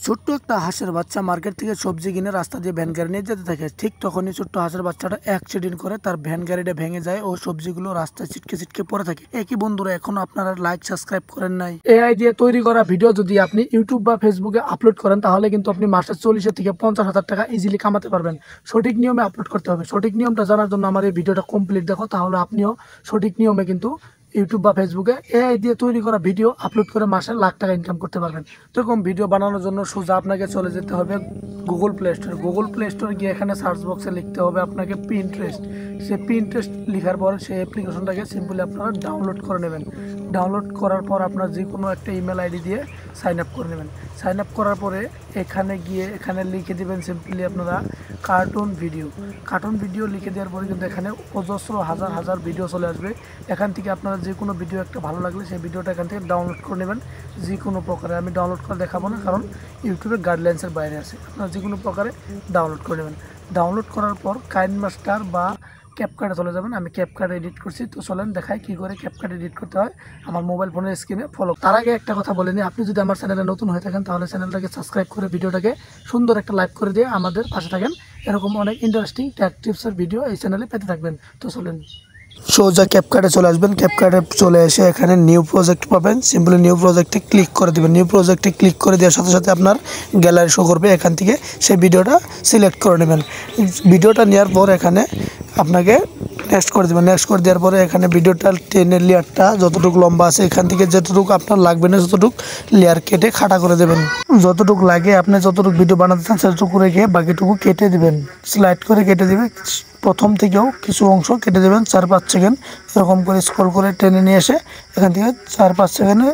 ছোট্ট একটা হাঁসের বাচ্চা মার্কেট থেকে সবজি কিনে রাস্তা দিয়ে ভ্যান গাড়ি নিয়ে যেতে থাকে। ঠিক তখনই ছোট্ট হাঁসের বাচ্চাটা অ্যাক্সিডেন্ট করে তার ভ্যান গাড়িটা ভেঙে যায় ও সবজিগুলো রাস্তায় ছিটকে ছিটকে পড়ে থাকে। একই বন্ধুরা, এখনো আপনারা লাইক সাবস্ক্রাইব করেন নাই? এআই দিয়ে তৈরি করা ভিডিও যদি আপনি ইউটিউব বা ফেসবুকে আপলোড করেন তাহলে কিন্তু আপনি মাসে 40 থেকে 50,000 টাকা ইজিলি কামাতে পারবেন। সঠিক নিয়মে আপলোড করতে হবে। সঠিক নিয়মটা জানার জন্য আমার এই ভিডিওটা কমপ্লিট দেখো, তাহলে আপনিও সঠিক নিয়মে কিন্তু ইউটিউব বা ফেসবুকে এআই দিয়ে তৈরি করা ভিডিও আপলোড করে মাসে লাখ টাকা ইনকাম করতে পারবেন। তো এরকম ভিডিও বানানোর জন্য সোজা আপনাকে চলে যেতে হবে Google play store. Google play স্টোরে গিয়ে এখানে সার্চ বক্সে লিখতে হবে আপনাকে পিন্টারেস্ট। সে পিন্টারেস্ট লেখার পর সেই অ্যাপ্লিকেশনটাকে সিম্পলি আপনারা ডাউনলোড করে নেবেন। ডাউনলোড করার পর আপনার যে কোনো একটা ইমেল আইডি দিয়ে সাইন আপ করে নেবেন। সাইন আপ করার পরে এখানে গিয়ে এখানে লিখে দেবেন সিম্পলি আপনারা কার্টুন ভিডিও। কার্টুন ভিডিও লিখে দেওয়ার পরে কিন্তু এখানে অজস্র হাজার হাজার ভিডিও চলে আসবে। এখান থেকে আপনারা যে কোনো ভিডিও একটা ভালো লাগলে সেই ভিডিওটা এখান থেকে ডাউনলোড করে নেবেন যে কোনো প্রকারে। আমি ডাউনলোড করে দেখাবো না, কারণ ইউটিউবের গাইডলাইন্সের বাইরে আছে। আপনারা যে কোনো প্রকারে ডাউনলোড করে নেবেন। ডাউনলোড করার পর কাইনমাস্টার বা ক্যাপকাটে চলে যাবেন। আমি ক্যাপকাট এডিট করছি, তো চলেন দেখাই কী করে ক্যাপকাট এডিট করতে হয় আমার মোবাইল ফোনের স্ক্রিনে ফলো। তার আগে একটা কথা বলে নিই, আপনি যদি আমার চ্যানেলে নতুন হয়ে থাকেন তাহলে চ্যানেলটাকে সাবস্ক্রাইব করে ভিডিওটাকে সুন্দর একটা লাইক করে দিয়ে আমাদের পাশে থাকেন। এরকম অনেক ইন্টারেস্টিং টেক টিপসের ভিডিও এই চ্যানেলে পেতে থাকবেন। তো চলেন সোজা ক্যাপকাটে চলে আসবেন। ক্যাপকাটে চলে এসে এখানে নিউ প্রজেক্ট পাবেন। সিম্পলি নিউ প্রজেক্টে ক্লিক করে দেবেন। নিউ প্রজেক্টে ক্লিক করে দেওয়ার সাথে সাথে আপনার গ্যালারি শো করবে। এখান থেকে সেই ভিডিওটা সিলেক্ট করে নেবেন। ভিডিওটা নেওয়ার পর এখানে আপনাকে নেক্সট করে দেবেন। নেক্সট করে দেওয়ার পরে এখানে ভিডিওটার টেনের লেয়ারটা যতটুকু লম্বা আছে এখান থেকে যতটুকু আপনার লাগবে না ততটুকু লেয়ার কেটে খাটা করে দেবেন। যতটুকু লাগে আপনি যতটুকু ভিডিও বানাতে চান সেটুকু রেখে বাকিটুকু কেটে দেবেন। স্লাইড করে কেটে দেবেন। প্রথম থেকেও কিছু অংশ কেটে দেবেন 4-5 সেকেন্ড। এরকম করে স্ক্রল করে টেনে নিয়ে এসে এখান থেকে 4-5 সেকেন্ডে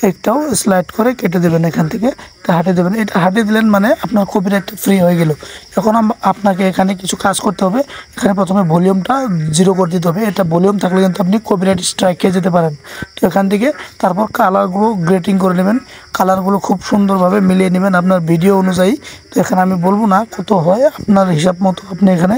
একটাও স্লাইড করে কেটে দেবেন। এখান থেকে হাঁটিয়ে দেবেন। এটা হাঁটিয়ে দিলেন মানে আপনার কপিরাইট ফ্রি হয়ে গেল। এখন আপনাকে এখানে কিছু কাজ করতে হবে। এখানে প্রথমে ভলিউমটা 0 করে দিতে হবে। এটা ভলিউম থাকলে কিন্তু আপনি কপিরাইট স্ট্রাইক খেয়ে যেতে পারেন। তো এখান থেকে তারপর কালারগুলো গ্রেটিং করে নেবেন। কালারগুলো খুব সুন্দরভাবে মিলিয়ে নেবেন আপনার ভিডিও অনুযায়ী। তো এখানে আমি বলবো না কত হয়, আপনার হিসাব মতো আপনি এখানে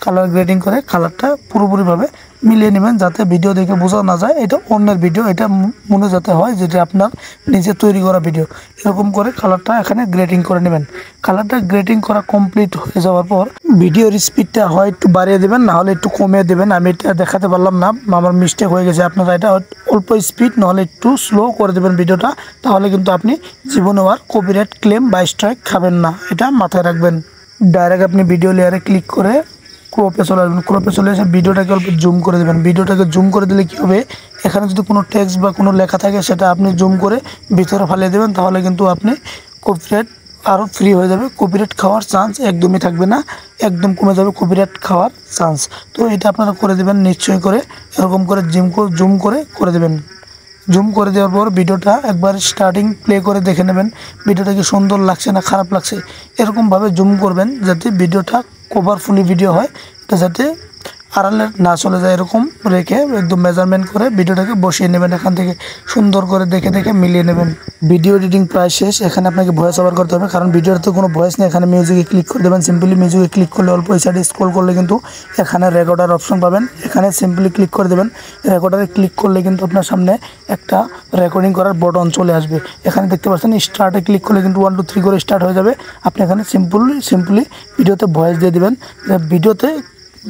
কালার গ্রেডিং করে কালারটা পুরোপুরিভাবে মিলিয়ে নেবেন, যাতে ভিডিও দেখে বোঝা না যায় এটা অন্যের ভিডিও, এটা মনে যাতে হয় যেটা আপনার নিজে তৈরি করা ভিডিও। এরকম করে কালারটা এখানে গ্রেডিং করে নেবেন। কালারটা গ্রেডিং করা কমপ্লিট হয়ে যাওয়ার পর ভিডিওর স্পিডটা হয় একটু বাড়িয়ে দেবেন, নাহলে একটু কমিয়ে দেবেন। আমি এটা দেখাতে পারলাম না, আমার মিস্টেক হয়ে গেছে। আপনারা এটা অল্প স্পিড নাহলে একটু স্লো করে দেবেন ভিডিওটা, তাহলে কিন্তু আপনি জীবনে আর কপিরাইট ক্লেম বা স্ট্রাইক খাবেন না, এটা মাথায় রাখবেন। ডাইরেক্ট আপনি ভিডিও লেয়ারে ক্লিক করে ক্রপে চলে আসবেন। ক্রপে চলে এসে ভিডিওটাকে অল্প জুম করে দেবেন। ভিডিওটাকে জুম করে দিলে কী হবে, এখানে যদি কোনো টেক্সট বা কোনো লেখা থাকে সেটা আপনি জুম করে ভিতরে ফালিয়ে দেবেন, তাহলে কিন্তু আপনি কপিরাইট আরও ফ্রি হয়ে যাবে। কপিরাইট খাওয়ার চান্স একদমই থাকবে না, একদম কমে যাবে কপিরাইট খাওয়ার চান্স। তো এটা আপনারা করে দেবেন নিশ্চয়ই করে, এরকম করে জুম করে দেবেন। জুম করে দেওয়ার পর ভিডিওটা একবার স্টার্টিং প্লে করে দেখে নেবেন ভিডিওটা কি সুন্দর লাগছে না খারাপ লাগছে। এরকমভাবে জুম করবেন যাতে ভিডিওটা কভারফুলি ভিডিও হয়, এটা যাতে আড়ালে না চলে যায়। এরকম রেখে একদম মেজারমেন্ট করে ভিডিওটাকে বসিয়ে নেবেন। এখান থেকে সুন্দর করে দেখে দেখে মিলিয়ে নেবেন। ভিডিও এডিটিং প্রায় শেষ। এখানে আপনাকে ভয়েস ওভার করতে হবে, কারণ ভিডিওতে কোনো ভয়েস নেই। এখানে মিউজিকে ক্লিক করে দেবেন। সিম্পলি মিউজিকে ক্লিক করলে অল্প এই সাইডে স্ক্রল করলে কিন্তু এখানে রেকর্ডার অপশন পাবেন। এখানে সিম্পলি ক্লিক করে দেবেন। রেকর্ডারে ক্লিক করলে কিন্তু আপনার সামনে একটা রেকর্ডিং করার বটন চলে আসবে। এখানে দেখতে পাচ্ছেন স্টার্টে ক্লিক করলে কিন্তু 1 2 3 করে স্টার্ট হয়ে যাবে। আপনি এখানে সিম্পলি ভিডিওতে ভয়েস দিয়ে দেবেন। ভিডিওতে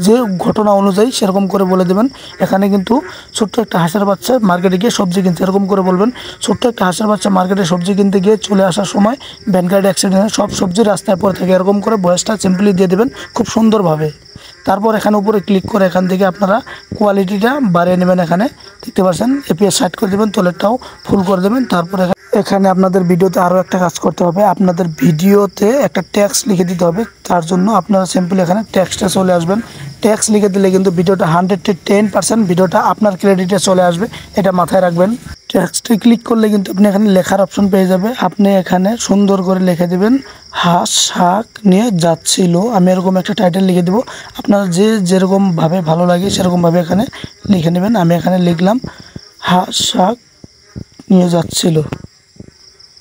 যে ঘটনা অনুযায়ী সেরকম করে বলে দেবেন। এখানে কিন্তু ছোট্ট একটা হাঁসের বাচ্চা মার্কেটে গিয়ে সবজি কিনতে, এরকম করে বলবেন। ছোট্ট একটা হাঁসের বাচ্চা মার্কেটে সবজি কিনতে গিয়ে চলে আসার সময় ভ্যান গাড়ি অ্যাক্সিডেন্টে সব সবজি রাস্তায় পড়ে থাকে, এরকম করে ভয়েসটা সিম্পলি দিয়ে দেবেন খুব সুন্দরভাবে। তারপর এখানে উপরে ক্লিক করে এখান থেকে আপনারা কোয়ালিটিটা বাড়িয়ে নেবেন। এখানে দেখতে পাচ্ছেন এপিএস সাইড করে দেবেন, তোলেরটাও ফুল করে দেবেন। তারপর এখানে আপনাদের ভিডিওতে আরও একটা কাজ করতে হবে। আপনাদের ভিডিওতে একটা ট্যাক্স লিখে দিতে হবে। তার জন্য আপনারা সিম্পলি এখানে ট্যাক্সটা চলে আসবেন। ট্যাক্স লিখে দিলে কিন্তু ভিডিওটা 110% ভিডিওটা আপনার ক্রেডিটে চলে আসবে, এটা মাথায় রাখবেন। ট্যাক্সটি ক্লিক করলে কিন্তু আপনি এখানে লেখার অপশন পেয়ে যাবে। আপনি এখানে সুন্দর করে লিখে দেবেন হাঁস শাক নিয়ে যাচ্ছিল। আমি এরকম একটা টাইটেল লিখে দেবো। আপনারা যেরকমভাবে ভালো লাগে সেরকমভাবে এখানে লিখে নেবেন। আমি এখানে লিখলাম হাঁস শাক নিয়ে যাচ্ছিল।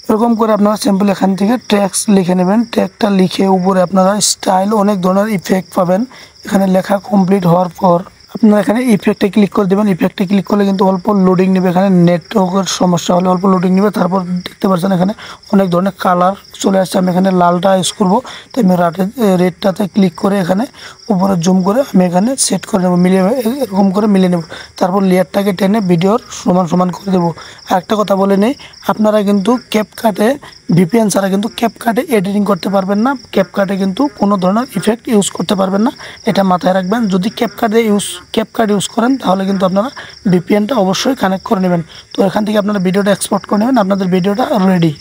এরকম করে আপনারা সিম্পল এখান থেকে ট্যাক্স লিখে নেবেন। ট্যাগটা লিখে উপরে আপনারা স্টাইল অনেক ধরনের ইফেক্ট পাবেন। এখানে লেখা কমপ্লিট হওয়ার পর আপনারা এখানে ইফেক্টে ক্লিক করে দেবেন। ইফেক্টে ক্লিক করলে কিন্তু অল্প লোডিং নেবে, এখানে নেটওয়ার্কের সমস্যা হলে অল্প লোডিং নেবে। তারপর দেখতে পাচ্ছেন এখানে অনেক ধরনের কালার চলে আসছে। আমি এখানে লালটা ইউজ করবো, তাই আমি রেডটাতে ক্লিক করে এখানে উপরে জুম করে আমি এখানে সেট করে নেবো, মিলিয়ে এরকম করে মিলিয়ে নেব। তারপর লেয়ারটাকে টেনে ভিডিওর সমান সমান করে দেবো। আর একটা কথা বলে নেই, আপনারা কিন্তু ক্যাপকাটে ভিপিএন ছাড়া কিন্তু ক্যাপকাটে এডিটিং করতে পারবেন না। ক্যাপকাটে কিন্তু কোনো ধরনের ইফেক্ট ইউজ করতে পারবেন না, এটা মাথায় রাখবেন। যদি ক্যাপকাট ইউজ করেন তাহলে কিন্তু আপনারা ভিপিএনটা অবশ্যই কানেক্ট করে নেবেন। তো এখান থেকে আপনারা ভিডিওটা এক্সপোর্ট করে নেবেন, আপনাদের ভিডিওটা রেডি।